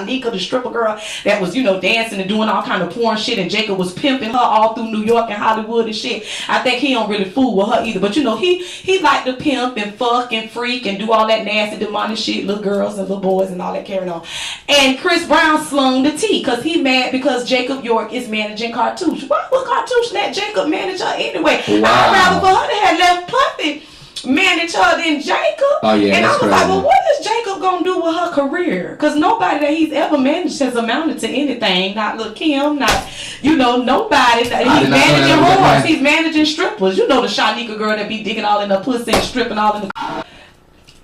Nika, the stripper girl that was, dancing and doing all kind of porn shit, and Jacob was pimping her all through New York and Hollywood and shit. I think he don't really fool with her either. But he liked to pimp and fuck and freak and do all that nasty demonic shit, little girls and little boys and all that carrying on. And Chris Brown slung the tea because he mad because Jacob York is managing Cartouche. Why would Cartouche let Jacob manage her anyway? Wow. I'd rather for her to have left Puffy manage her than Jacob. Oh yeah, and I was crazy. like, well, what is Jacob gonna do with her career? Because nobody that he's ever managed has amounted to anything. Not Lil' Kim, not nobody. He's managing whores. He's managing strippers. The Shanika girl that be digging all in her pussy and stripping all in the.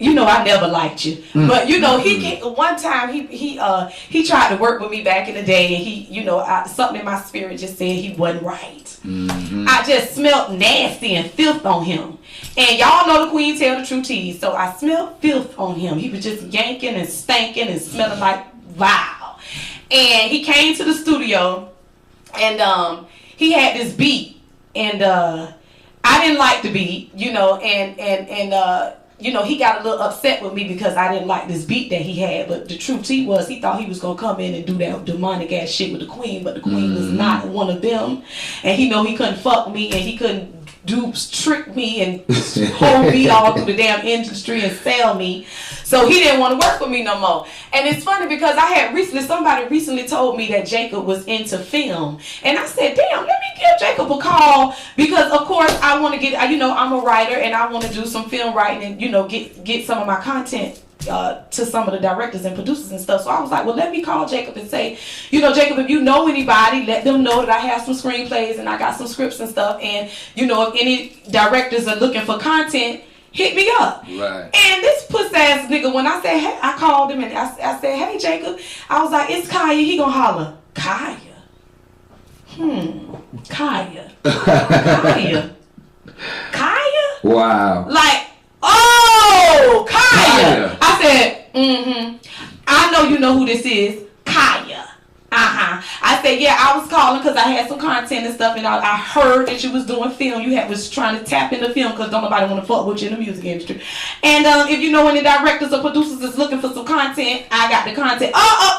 I never liked you, but he one time he tried to work with me back in the day, and he something in my spirit just said he wasn't right. I just smelled nasty and filth on him, and y'all know the queen tell the true tea, so I smelled filth on him. He was just yanking and stanking and smelling like vile, and he came to the studio, and he had this beat, and I didn't like the beat, he got a little upset with me because I didn't like this beat that he had. But the truth was, he thought he was going to come in and do that demonic ass shit with the queen. But the queen was not one of them. And he couldn't fuck me, and he couldn't trick me and hold me all through the damn industry and sell me. So he didn't want to work with me no more. And it's funny because somebody recently told me that Jacob was into film. And I said, damn, let me give Jacob a call, because of course I want to get, I'm a writer and I want to do some film writing and, get some of my content to some of the directors and producers and stuff. So I was like, well, let me call Jacob and say, Jacob, if you know anybody, let them know that I have some screenplays and I got some scripts and stuff. And, if any directors are looking for content, hit me up. Right. And this puss ass nigga, when I said, hey, I called him and I said, hey, Jacob, I was like, it's Khia. He gonna holler, Khia. Khia. Khia. Khia? Wow. Like, oh, Khia. I said, I know you know who this is. Khia. I said, yeah, I was calling because I had some content and stuff, and I heard that you was doing film. You was trying to tap into film because don't nobody want to fuck with you in the music industry. And if you know any directors or producers is looking for some content, I got the content.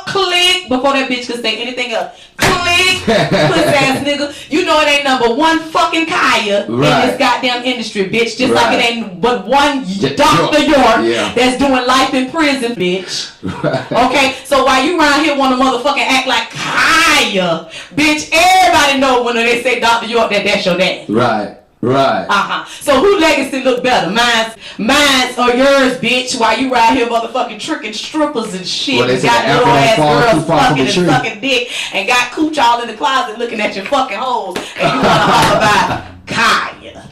Click before that bitch could say anything else. Click, puss ass nigga. You know it ain't number one fucking Khia in this goddamn industry, bitch. Just like it ain't but one Dr. York that's doing life in prison, bitch. Okay, so while you around here want to motherfucking act like Khia, bitch, everybody know when they say Dr. York that's your dad. Right. So who legacy look better? Mine's or yours, bitch, while you right here motherfucking tricking strippers and shit. Well, and got little ass girls fucking and sucking dick and got cooch all in the closet looking at your fucking hoes, and you wanna talk about Khia.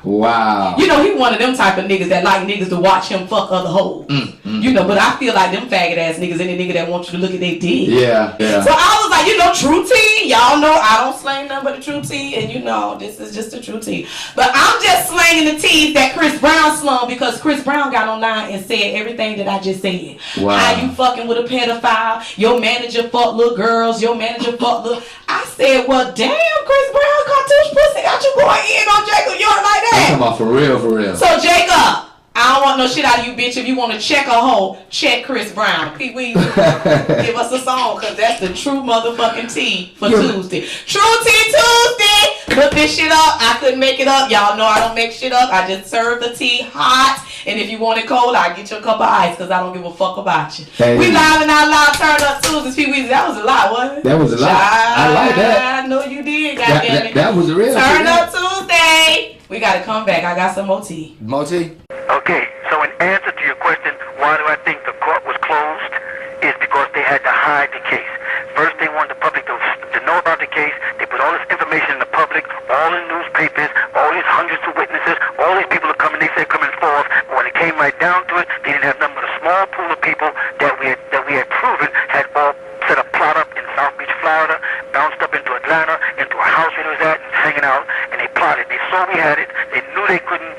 Wow. He one of them type of niggas that like niggas to watch him fuck other hoes. But I feel like them faggot ass niggas, any nigga that wants you to look at their dick. Yeah. So I was like, true tea. Y'all know I don't slang nothing but the true tea, and this is just the true tea. But I'm just slanging the tea that Chris Brown slung because Chris Brown got online and said everything that I just said. Wow. How you fucking with a pedophile? Your manager fuck little girls. Your manager fuck little. I said, well, damn, Chris Brown, cartouche pussy got you going in on Jacob York like that. I'm talking about for real. So Jacob, I don't want no shit out of you, bitch. If you want to check a hoe, check Chris Brown. Pee Wee, give us a song, because that's the true motherfucking tea for Tuesday. True Tea Tuesday. Look this shit up. I couldn't make it up. Y'all know I don't make shit up. I just serve the tea hot. And if you want it cold, I'll get you a cup of ice, because I don't give a fuck about you. Hey. We live and out loud, turn up Tuesdays. Pee Wee, that was a lot, wasn't it? That was a lot. I like that. I know you did, goddamn it. That was a real Turn up Tuesday. We got to come back. I got some more tea. More tea? Okay, so in answer to your question, why do I think the court was closed, is because they had to hide the case. First, they wanted the public to know about the case. They put all this information in the public, all in newspapers, all these hundreds of witnesses, all these people are coming, they say coming forth. But when it came right down to it, they didn't have nothing but a small pool of people that we had proven had all set a plot up in South Beach, Florida, bounced up into Atlanta, into a house where he was at, and hanging out, and they plotted. They saw we had it. They knew they couldn't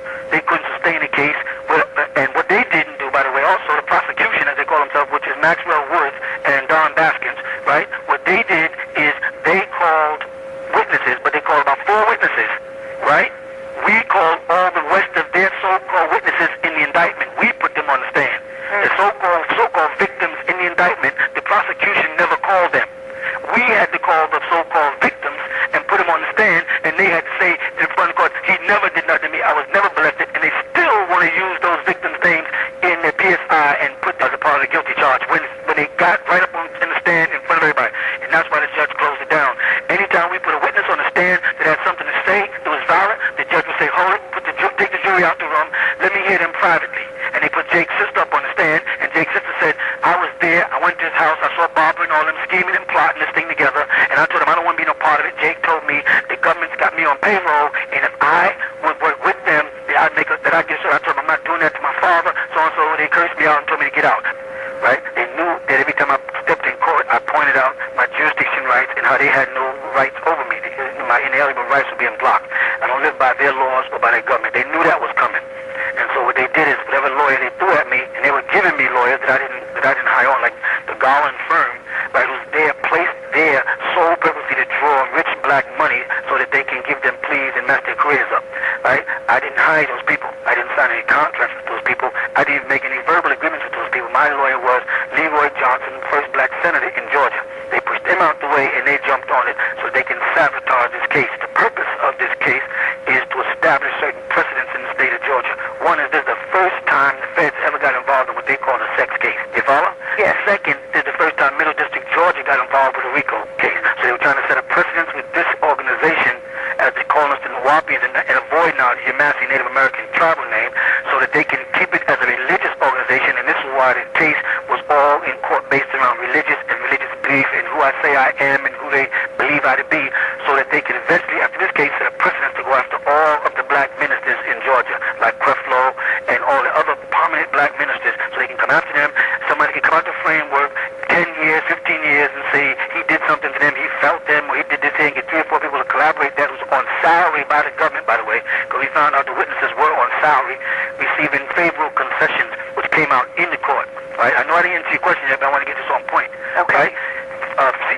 sustain the case. And what they didn't do, by the way, also the prosecution, as they call themselves, which is Maxwell Woods and Don Baskins, right? What they did is they called witnesses, but they called about 4 witnesses, right? We called all the rest of their so-called witnesses in the indictment. We put them on the stand. The so-called victims in the indictment charge when they got right up in the stand in front of everybody. And that's why the judge closed it down. Anytime we put a witness on the stand that had something to say that was valid, the judge would say, hold it, take the jury out the room, let me hear them privately. And they put Jake's sister up on the stand, and Jake's sister said, I was there, I went to his house, I saw Barbara and all them scheming and plotting this thing together, and I told him I don't want to be no part of it. Jake told me the government's got me on payroll, and if I would work with them, that I'd get sure. I told them I'm not doing that to my father, so and so. They cursed me out and told me to get out. Right? They knew that every time I stepped in court, I pointed out my jurisdiction rights and how they had no rights over me. My inalienable rights were being blocked. I don't live by their laws or by their government. They knew that was coming. And so what they did is whatever lawyer they threw at me, and they were giving me lawyers that I didn't hire on, like the Garland firm, right, who's there, placed there, sole purposely to draw rich black money so that they can give them pleas and mess their careers up. Right? I didn't hire those people. I didn't sign any contracts with those people. I didn't even make any verbal agreements with those people. My lawyer was Leroy Johnson, first black senator in Georgia. They pushed him out the way and they jumped on it so they can sabotage this case. The purpose of this case is to establish certain precedents in the state of Georgia. One is this is the first time the feds ever got involved in what they call a sex case. You follow? Yeah. Second, this is the first time Middle District Georgia got involved with a RICO case. So they were trying to set a precedence with this organization, as they call us the Nawapians, and avoid now the Yamasee Native American tribal name, so that they can keep it as a religious organization. And this is why the case was all in court based around religious and religious belief and who I say I am and who they believe I to be, so that they can eventually, after this case, set a precedent to go after all of the black ministers in Georgia, like Creflo and all the other prominent black ministers, so they can come after them. Somebody can come out the framework 10 years, 15 years and say he did something to them, he felt them, or he did this thing, get 3 or 4 people to collaborate that was on salary by the government, by the way, because we found out the witnesses were on salary, receiving favorable concessions, which came out in the court. Right? I know I didn't answer your question yet, but I want to get this on point. Okay. Right?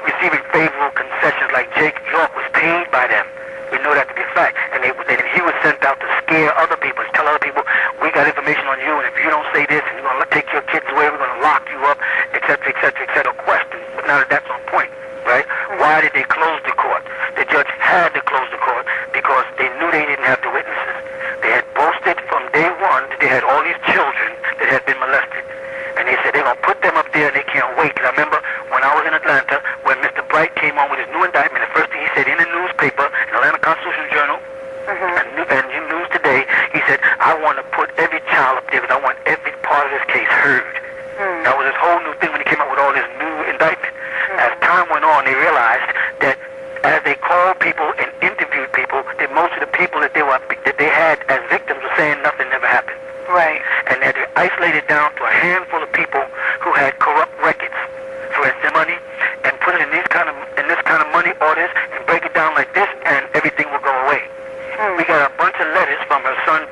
Receiving favorable concessions, like Jake York was paid by them. We know that to be a fact. And he was sent out to scare other people, to tell other people, we got information on you, and if you don't say this, and you're going to take your kids away, we're going to lock you up, etc., etc., etc. Questions. But now that that's on point, right? Why did they close the court? The judge had to close the court because they knew they didn't have the witnesses. They had boasted from day one that they had all these children that had been molested. And they said they're going to put them up there and they can't wait. And I remember when I was in Atlanta, when Mr. Bright came on with his new indictment, the first thing he said in the newspaper, in Atlanta Constitution Journal, and News Today, he said, I want to put every child up there because I want every part of this case heard. That was his whole new thing when he came out with all this new indictment. As time went on, they realized that as they called people and interviewed people, that most of the people that they had as victims were saying nothing never happened. Right. And that they isolated down to a handful of people who had corrupt records for their money and put it in this kind of money orders and break it down like this, and everything will go away. We got a bunch of letters from her son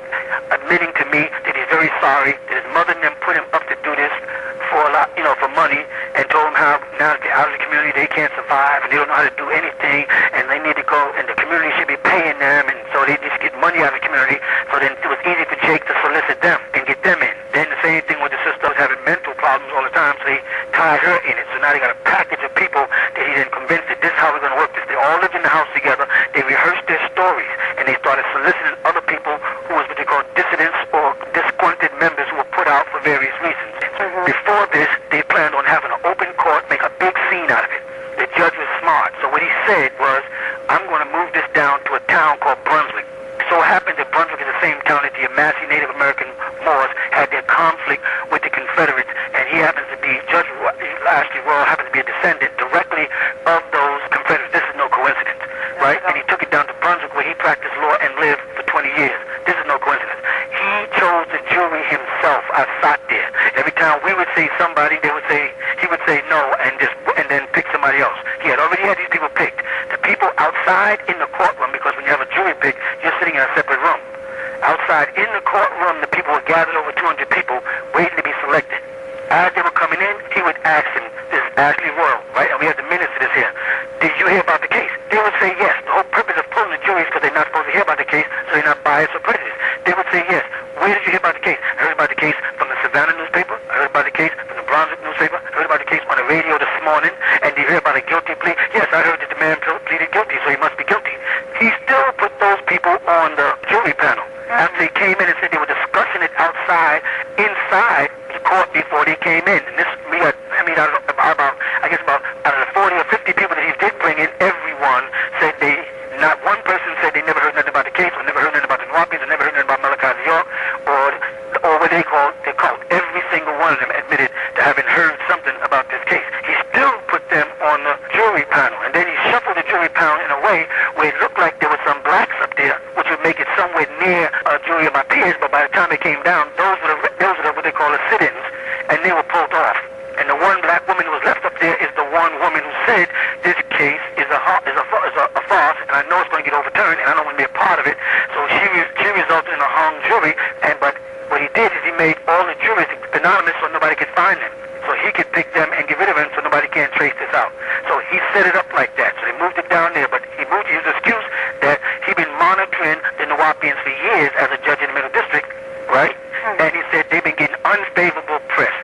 admitting to me that he's very sorry, that his mother and them put him up to do this for a lot, for money, and told him how now that they're out of the community they can't survive and they don't know how to do anything, and they need to go, and the community should be paying them, and so they just get money out of the community. So then it was easy for Jake to solicit them and get them in. Then the same thing with the sister was having mental problems all the time, so they tied her in it. So now they got a package of people that he then convinced that this is how we're going to work this. They all lived in the house together. They rehearsed their stories, and they started soliciting other people who was what they call dissidents or disgruntled members who were put out for various reasons. Before this, they planned on having an open court, make a big scene out of it. The judge was smart, so what he said was, I'm going to move this down to a town called Brunswick. So it happened that Brunswick is the same town that the Yamasee Native American Moors had their conflict with the Confederates, and he happens to be, Judge Ashley Royal happens to be a descendant directly of those Confederates. This is no coincidence, right? And he took it down to Brunswick where he practiced law and lived for 20 years. This is no coincidence. He chose the jury himself. I sat there. Every time we would say somebody, he would say no, and then pick somebody else. He had already had these people picked. The people outside in the courtroom, because when you have a jury pick, you're sitting in a separate room. Outside in the courtroom, the people were gathered, over 200 people, waiting to be selected. As they were coming in, he would ask them, this is Ashley Royal, right? And we have the minutes of this here. Did you hear about the case? They would say yes. The whole purpose of pulling the jury is because they're not supposed to hear about the case, so they're not biased or prejudiced. They would say yes. Where did you hear about the case? I heard about the case from the Savannah newspaper. I heard about the case from the Brunswick newspaper. I heard about the case on the radio this morning. And did you hear about a guilty plea? Yes, I heard that the man pleaded guilty, so he must be guilty. He still put those people on the jury panel. After they came in and said they were discussing it outside, inside the court before they came in. And this, out of the 40 or 50 people that he did bring in, everyone said not one person said they never heard nothing about the case, or never heard nothing about the Nuwapians, or never heard nothing about Malachi, New York, or what they call. Every single one of them admitted to having heard something about this case. He still put them on the jury panel, and then he shuffled the jury panel in a way where it looked like there were some blacks up there, which would make it somewhere near a jury of my peers. But by the time it came down, those were what they call the sit-ins, and they were pulled off. And the one black woman who was left up there is the one woman who said this case is a farce, and I know it's going to get overturned, and I don't want to be a part of it. So she resulted in a hung jury. But what he did is he made all the juries anonymous so nobody could find them. So he could pick them and get rid of them so nobody can trace this out. So he set it up like that. So they moved it down there, but he used the excuse that he'd been monitoring the Nuwapians for years as a judge in